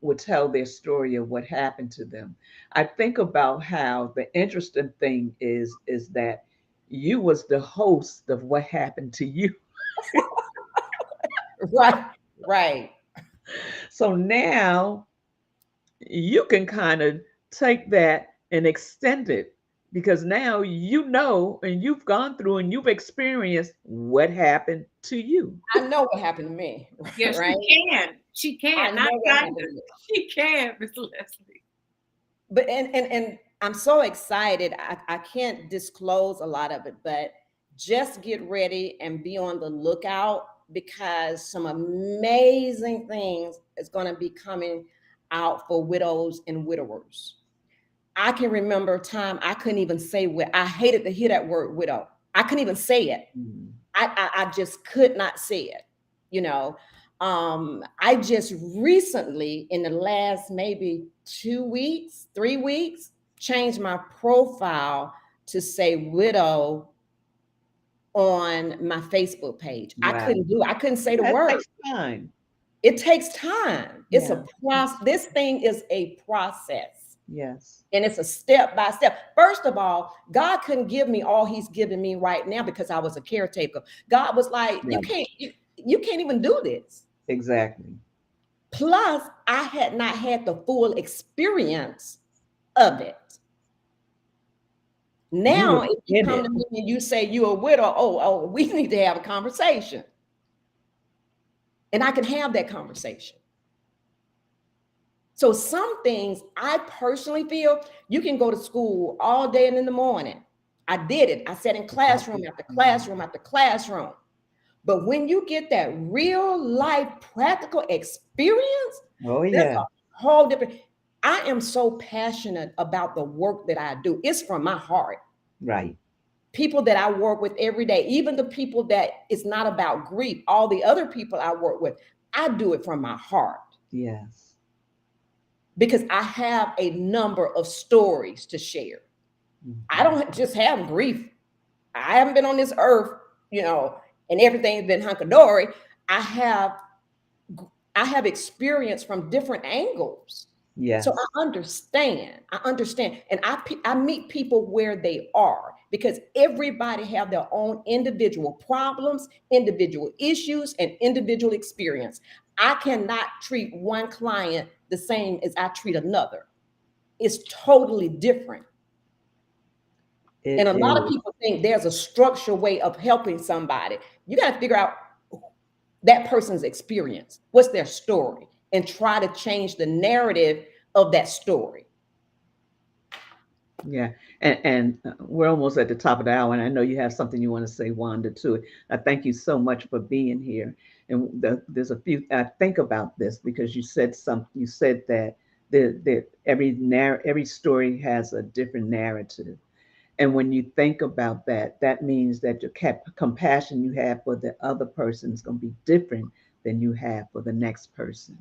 would tell their story of what happened to them. I think about how the interesting thing is that you was the host of what happened to you. Right, right. So now you can kind of take that and extend it because now you know and you've gone through and you've experienced what happened to you. I know what happened to me, Yes, right? she can. She I can. Not know what kind happened of. to me. She can, Miss Leslie. But and I'm so excited. I can't disclose a lot of it, but just get ready and be on the lookout because some amazing things is going to be coming out for widows and widowers. I can remember a time I couldn't even say what I hated to hear that word widow. I couldn't even say it. Mm. I just could not say it, you know. I just recently, in the last maybe 2 weeks, 3 weeks, changed my profile to say widow on my Facebook page. Wow. I couldn't say the That word. takes time. It takes time. It's a Yeah. process. This thing is a process. Yes. And it's a step by step. First of all, God couldn't give me all he's giving me right now because I was a caretaker. God was like, Right. you can't even do this. Exactly. Plus, I had not had the full experience of it. You Now, were if you in come it. to me and you say you're a widow, we need to have a conversation. And I can have that conversation. So some things I personally feel you can go to school all day and in the morning. I did it. I sat in classroom after classroom after classroom. But when you get that real life practical experience, Oh that's a yeah. whole different. I am so passionate about the work that I do. It's from my heart. Right. People that I work with every day, even the people that it's not about grief, all the other people I work with, I do it from my heart Yes. because I have a number of stories to share. I Mhm. don't just have grief. I haven't been on this earth, you know, and everything's been hunky-dory. I have I have experience from different angles. So Yes. I understand. I understand. And I meet people where they are because everybody have their own individual problems, individual issues, and individual experience. I cannot treat one client the same as I treat another. It's totally different. And It a lot of is. people think there's a structured way of helping somebody. You got to figure out that person's experience. What's their story? and try to change the narrative of that story. Yeah, and we're almost at the top of the hour, and I know you have something you want to say, Wanda, to it. I thank you so much for being here. And there's a few. I think about this because you said something. You said that every story has a different narrative, and when you think about that, that means that your compassion you have for the other person is going to be different than you have for the next person.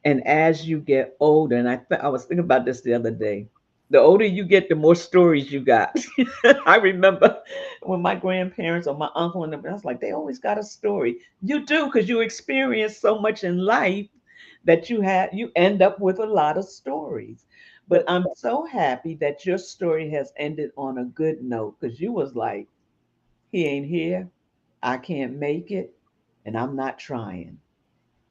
And as you get older, and I was thinking about this the other day, the older you get, the more stories you got. I remember when my grandparents or my uncle and them, I was like, they always got a story. You do because you experience so much in life that you end up with a lot of stories. But But I'm so happy that your story has ended on a good note because you was like, he ain't here, I can't make it, and I'm not trying.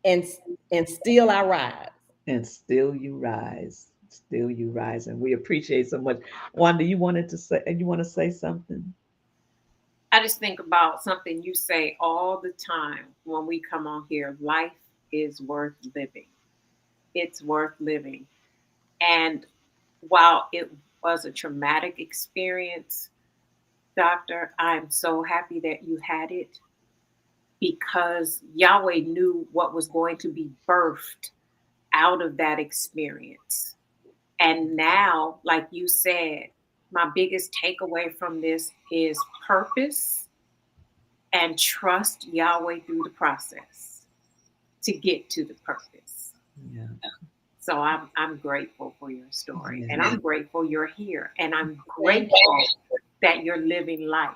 and and still I rise. And still you rise. Still you rise. And we appreciate so much. Wanda, you want to say something? I just think about something you say all the time when we come on here. Life is worth living. It's worth living. And while it was a traumatic experience, Doctor, I'm so happy that you had it because Yahweh knew what was going to be birthed out of that experience. And now, like you said, my biggest takeaway from this is purpose and trust Yahweh through the process to get to the purpose. Yeah. So I'm grateful for your story and Yeah. I'm grateful you're here and I'm Thank grateful that you're living life.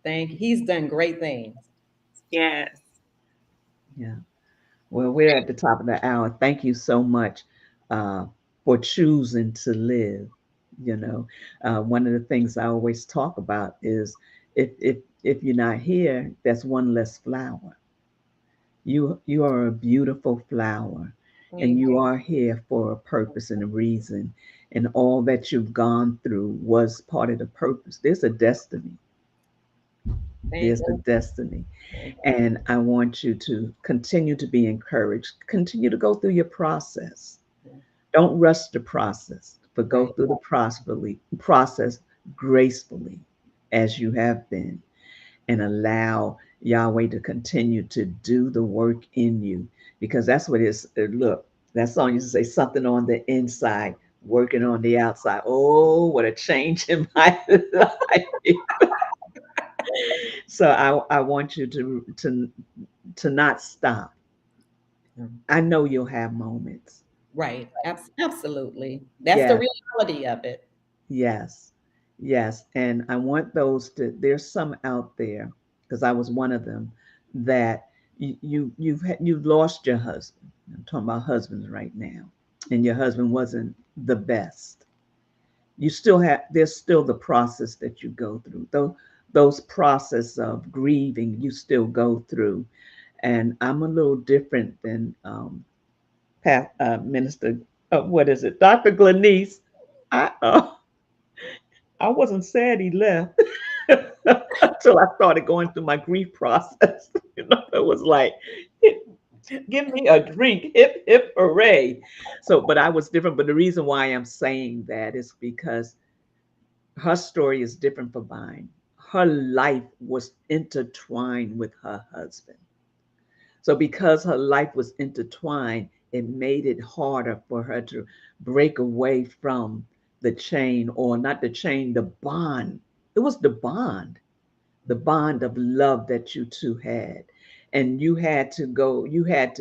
Thank you. He's done great things. Yes. Yeah. Well, we're at the top of the hour. Thank you so much uh, for choosing to live. You know, one of the things I always talk about is if you're not here, that's one less flower. You are a beautiful flower, and Thank you you. are here for a purpose and a reason. And all that you've gone through was part of the purpose. There's a destiny. Thank There's a destiny. you. And I want you to continue to be encouraged. Continue to go through your process. Don't rush the process, but go Right. through the process gracefully as you have been, and allow Yahweh to continue to do the work in you, because that's what it is. Look, that song used to say something on the inside, working on the outside. Oh, what a change in my life. So I want you to not stop. I know you'll have moments. Right. Absolutely. That's the Yes, reality of it. yes, yes. And I want those to, there's some out there, because I was one of them, that you've lost your husband. I'm talking about husbands right now, and your husband wasn't the best. You still have, there's still the process that you go through. Though those process of grieving you still go through. And I'm a little different than Minister, what is it, Dr. Glenise. I wasn't sad he left until I started going through my grief process. It was like, give me a drink, hip, hip, hooray. So, but I was different. But the reason why I'm saying that is because her story is different from mine. Her life was intertwined with her husband. So, because her life was intertwined, it made it harder for her to break away from the chain, or not the chain, the bond. It was the bond of love that you two had. And you had to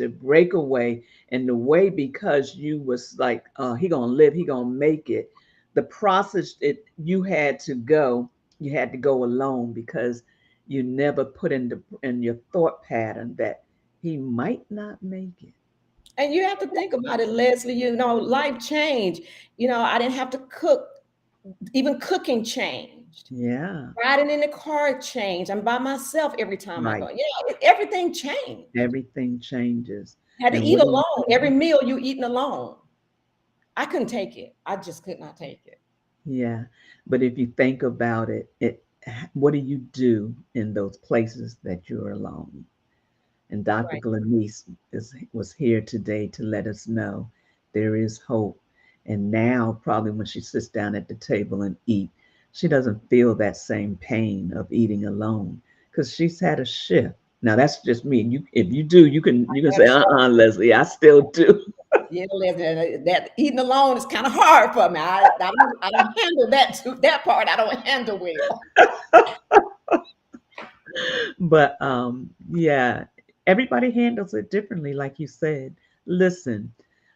break away. And the way, because you was like, he gonna live, he gonna make it. The process it you had to go, you had to go alone, because you never put in your thought pattern that he might not make it. And you have to think about it, Leslie. Life changed. I didn't have to cook. Even cooking changed. Yeah, Riding in the car changed. I'm by myself every time I right. go. Everything changed. Everything changes. Had to And eat what do you alone. Every do? meal you eating alone. I couldn't take it. I just could not take it. Yeah. But if you think about it, what do you do in those places that you're alone? And Dr. Right. Glenise was here today to let us know there is hope. And now, probably when she sits down at the table and eat, she doesn't feel that same pain of eating alone because she's had a shift. Now that's just me. You, if you do, you can say, Leslie, I still do. Yeah, that eating alone is kind of hard for me. I don't handle that part. I don't handle well. But yeah, everybody handles it differently, like you said. Listen,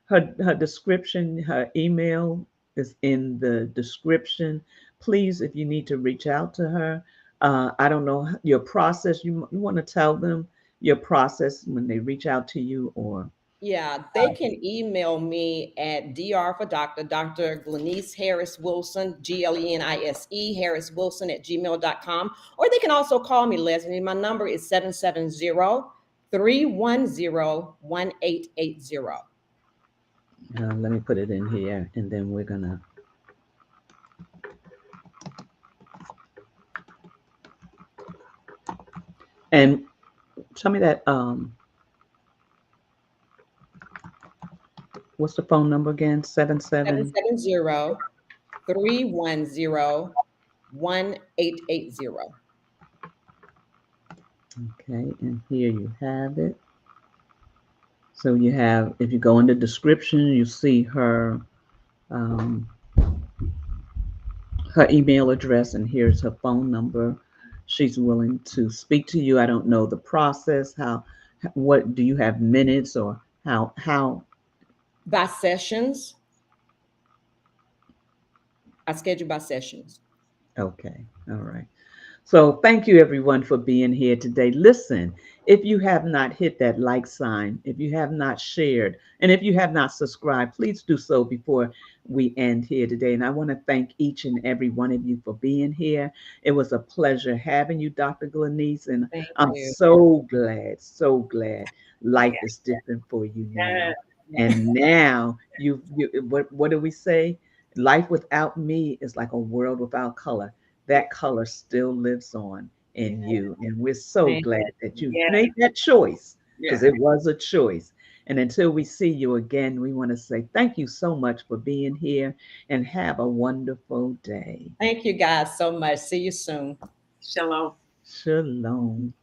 her description, her email is in the description. Please, if you need to reach out to her, I don't know your process. You want to tell them your process when they reach out to you, or Yeah, they can email me at dr for Dr. Glenise Harris Wilson, GLENISE, Harris Wilson at gmail.com. Or they can also call me, Leslie. My number is 770-310-1880. let me put it in here, and then we're gonna. And tell me that what's the phone number again? 77. 770-310-1880. Okay, and here you have it. So you have, if you go in the description, you see um, her email address, and here's her phone number. She's willing to speak to you. I don't know the process. What do you have minutes or how? By sessions, I schedule by sessions. Okay, all right. So thank you everyone for being here today. Listen, if you have not hit that like sign, if you have not shared, and if you have not subscribed, please do so before we end here today. And I want to thank each and every one of you for being here. It was a pleasure having you, Dr. Glenise, and Thank I'm you. so glad life is different for you Yeah. now. And now you what do we say? Life without me is like a world without color. That color still lives on in you. And we're so Thank glad you. that you Yeah. made that choice because Yeah. it was a choice. And until we see you again, we want to say thank you so much for being here and have a wonderful day. Thank you guys so much. See you soon. Shalom. Shalom.